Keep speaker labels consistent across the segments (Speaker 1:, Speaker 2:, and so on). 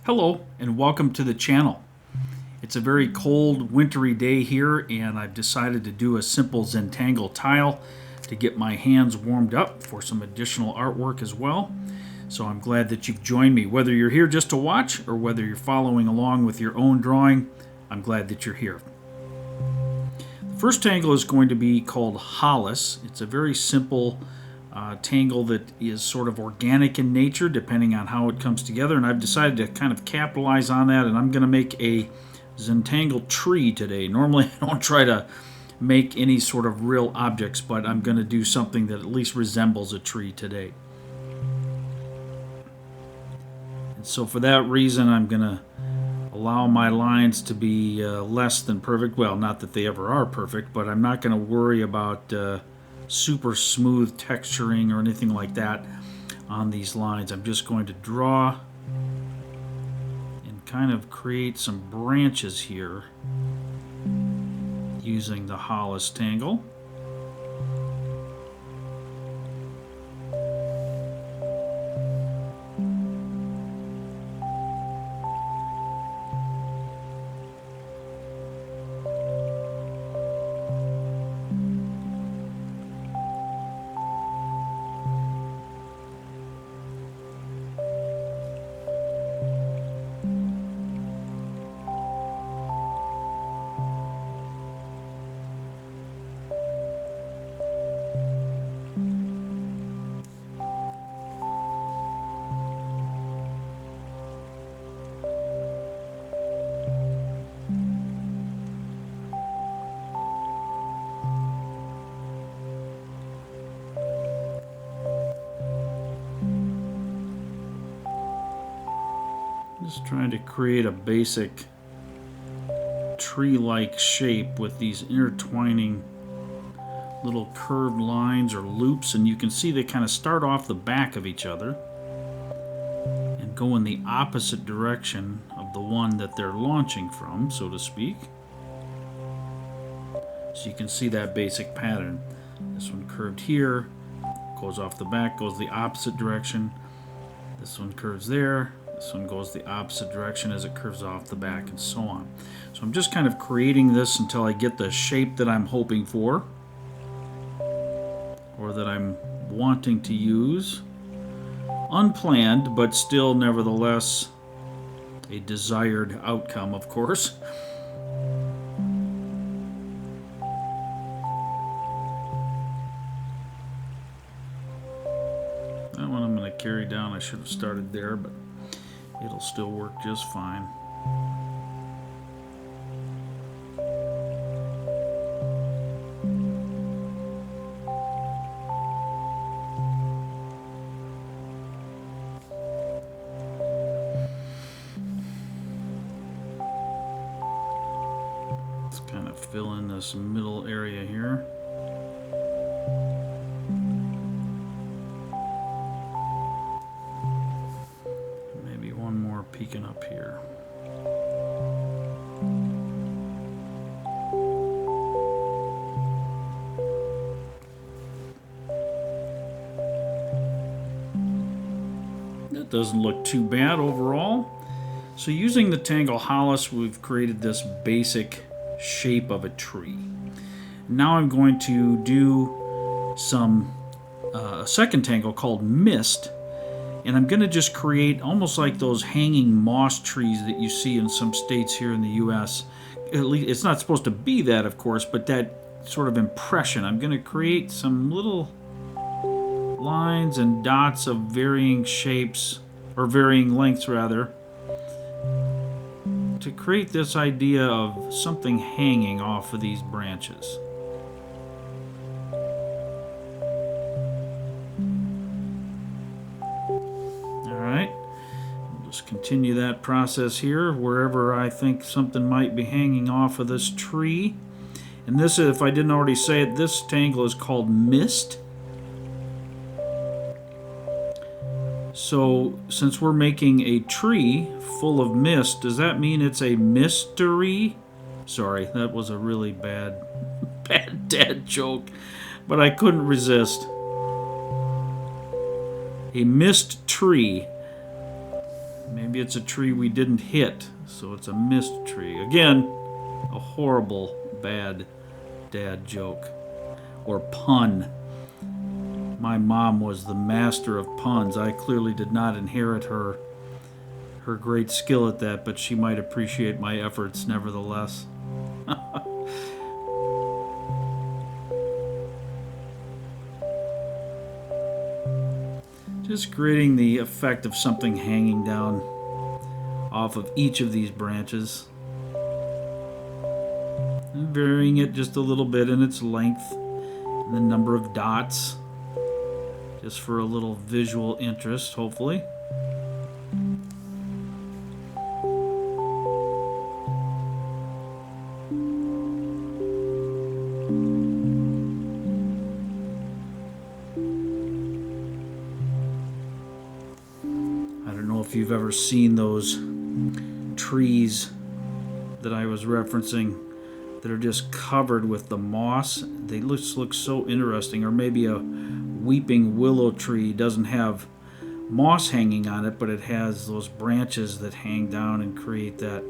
Speaker 1: Hello and welcome to the channel. It's a very cold, wintry day here, and I've decided to do a simple Zentangle tile to get my hands warmed up for some additional artwork as well. So I'm glad that you've joined me. Whether you're here just to watch or whether you're following along with your own drawing, I'm glad that you're here. The first tangle is going to be called Hollis. It's a very simple tangle that is sort of organic in nature depending on how it comes together, and I've decided to kind of capitalize on that, and I'm going to make a Zentangle tree today. Normally I don't try to make any sort of real objects, but I'm going to do something that at least resembles a tree today. And so for that reason I'm going to allow my lines to be less than perfect. Well, not that they ever are perfect, but I'm not going to worry about super smooth texturing or anything like that on these lines. I'm just going to draw and kind of create some branches here using the Hollis tangle. Just trying to create a basic tree-like shape with these intertwining little curved lines or loops, and you can see they kind of start off the back of each other and go in the opposite direction of the one that they're launching from, so to speak. So you can see that basic pattern. This one curved here, goes off the back, goes the opposite direction. This one curves there. This one goes the opposite direction as it curves off the back, and so on. So I'm just kind of creating this until I get the shape that I'm hoping for, or that I'm wanting to use. Unplanned, but still nevertheless a desired outcome, of course. That one I'm going to carry down. I should have started there, but it'll still work just fine. Let's kind of fill in this middle area here. Peeking up here. That doesn't look too bad overall. So using the Tangle Hollis, we've created this basic shape of a tree. Now I'm going to do some a second tangle called Mist. And I'm going to just create almost like those hanging moss trees that you see in some states here in the U.S. At least it's not supposed to be that, of course, but that sort of impression. I'm going to create some little lines and dots of varying shapes, or varying lengths rather, to create this idea of something hanging off of these branches. Continue that process here wherever I think something might be hanging off of this tree. And this, if I didn't already say it, this tangle is called Mist. So since we're making a tree full of mist, does that mean it's a mystery? Sorry, that was a really bad dad joke, but I couldn't resist. A Msst-Tree. Maybe it's a tree we didn't hit, so it's a missed tree. Again, a horrible, bad dad joke. Or pun. My mom was the master of puns. I clearly did not inherit her great skill at that, but she might appreciate my efforts nevertheless. Just creating the effect of something hanging down off of each of these branches. And varying it just a little bit in its length and the number of dots. Just for a little visual interest, hopefully. If you've ever seen those trees that I was referencing that are just covered with the moss, they look so interesting. Or maybe a weeping willow tree doesn't have moss hanging on it, but it has those branches that hang down and create that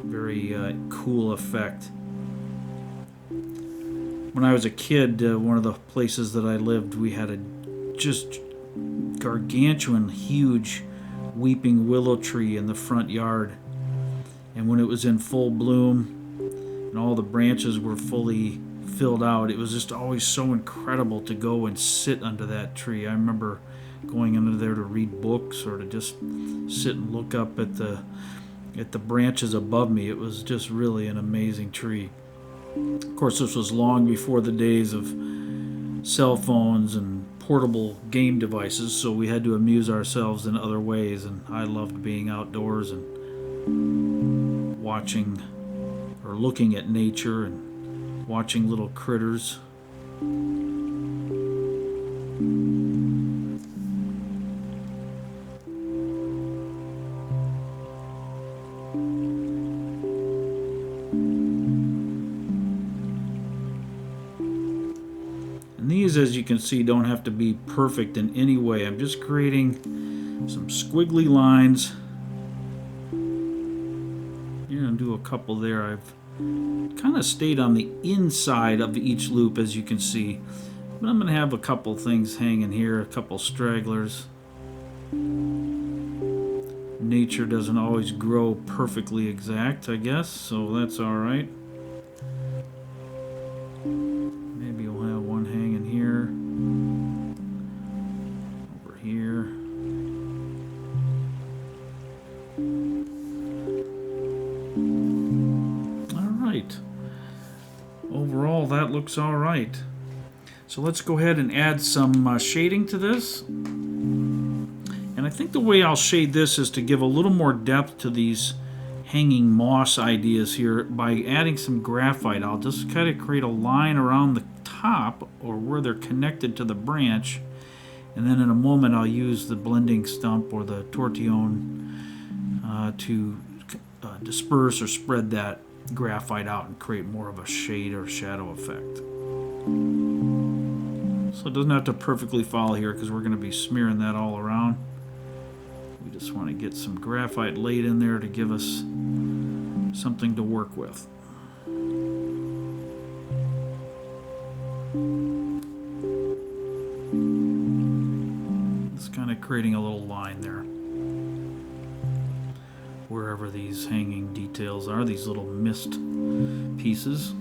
Speaker 1: very cool effect. When I was a kid, one of the places that I lived, we had a just gargantuan, huge weeping willow tree in the front yard, and when it was in full bloom and all the branches were fully filled out, it was just always so incredible to go and sit under that tree. I remember going under there to read books or to just sit and look up at the branches above me. It was just really an amazing tree. Of course, this was long before the days of cell phones and portable game devices, so we had to amuse ourselves in other ways, and I loved being outdoors and watching or looking at nature and watching little critters. And these, as you can see, don't have to be perfect in any way. I'm just creating some squiggly lines. You're going to do a couple there. I've kind of stayed on the inside of each loop, as you can see. But I'm going to have a couple things hanging here, a couple stragglers. Nature doesn't always grow perfectly exact, I guess, so that's all right. Maybe we'll have one hanging here, over here. All right. Overall, that looks all right. So let's go ahead and add some shading to this. And I think the way I'll shade this is to give a little more depth to these hanging moss ideas here by adding some graphite. I'll just kind of create a line around the top or where they're connected to the branch, and then in a moment I'll use the blending stump or the tortillon to disperse or spread that graphite out and create more of a shade or shadow effect. So it doesn't have to perfectly follow here because we're going to be smearing that all around. We just want to get some graphite laid in there to give us something to work with. Just kind of creating a little line there. Wherever these hanging details are, these little mist pieces.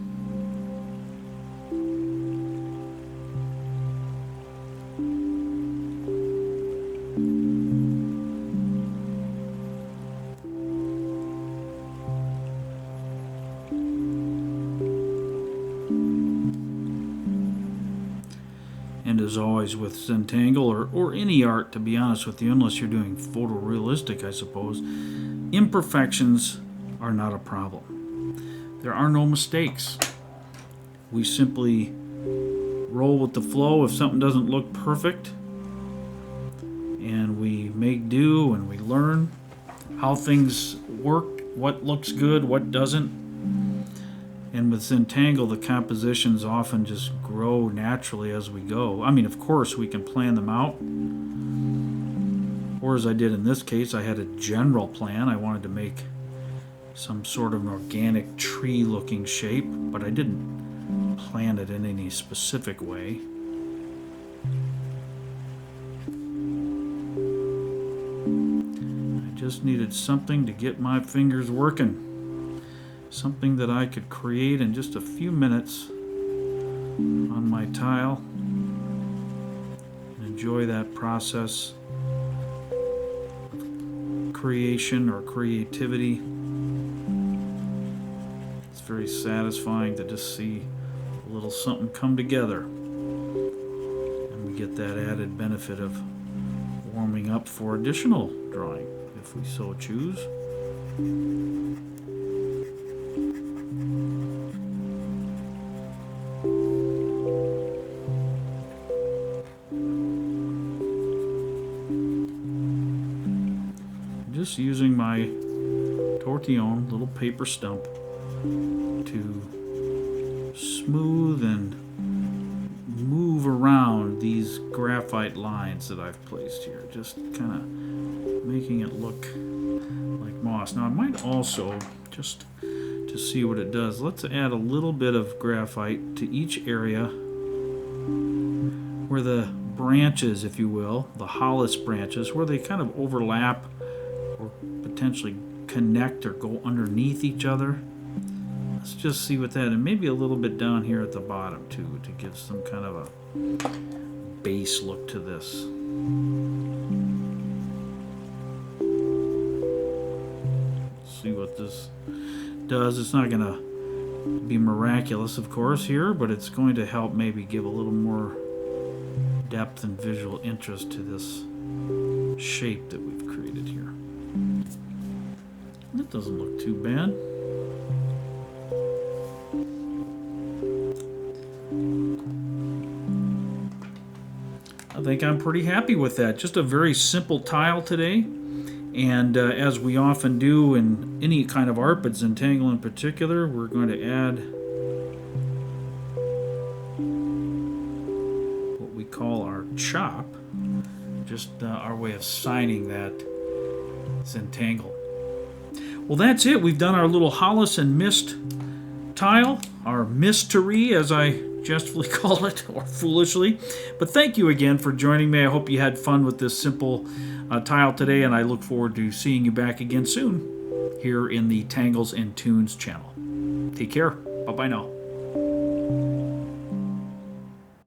Speaker 1: And as always with Zentangle or any art, to be honest with you, unless you're doing photorealistic, I suppose, imperfections are not a problem. There are no mistakes. We simply roll with the flow if something doesn't look perfect, and we make do and we learn how things work, what looks good, what doesn't. And with Zentangle, the compositions often just grow naturally as we go. I mean, of course, we can plan them out, Or as I did in this case, I had a general plan. I wanted to make some sort of an organic tree looking shape, but I didn't plan it in any specific way. I just needed something to get my fingers working. Something that I could create in just a few minutes on my tile and enjoy that process of creation or creativity. It's very satisfying to just see a little something come together, and we get that added benefit of warming up for additional drawing if we so choose. Just using my tortillon little paper stump to smooth and move around these graphite lines that I've placed here, just kind of making it look like moss. Now I might also, just to see what it does, let's add a little bit of graphite to each area where the branches, if you will, the Hollis branches, where they kind of overlap or potentially connect or go underneath each other. Let's just see what that, and maybe a little bit down here at the bottom too, to give some kind of a base look to this. Let's see what this does. It's not going to be miraculous, of course, here, but it's going to help maybe give a little more depth and visual interest to this shape that we've created here. That doesn't look too bad. I think I'm pretty happy with that. Just a very simple tile today. And as we often do in any kind of art, but Zentangle in particular, we're going to add what we call our chop. Just our way of signing that Zentangle. Well, that's it. We've done our little Hollis and Mist tile, our Msst-Tree, as I jestfully call it, or foolishly. But thank you again for joining me. I hope you had fun with this simple tile today, and I look forward to seeing you back again soon here in the Tangles and Tunes channel. Take care. Bye-bye now.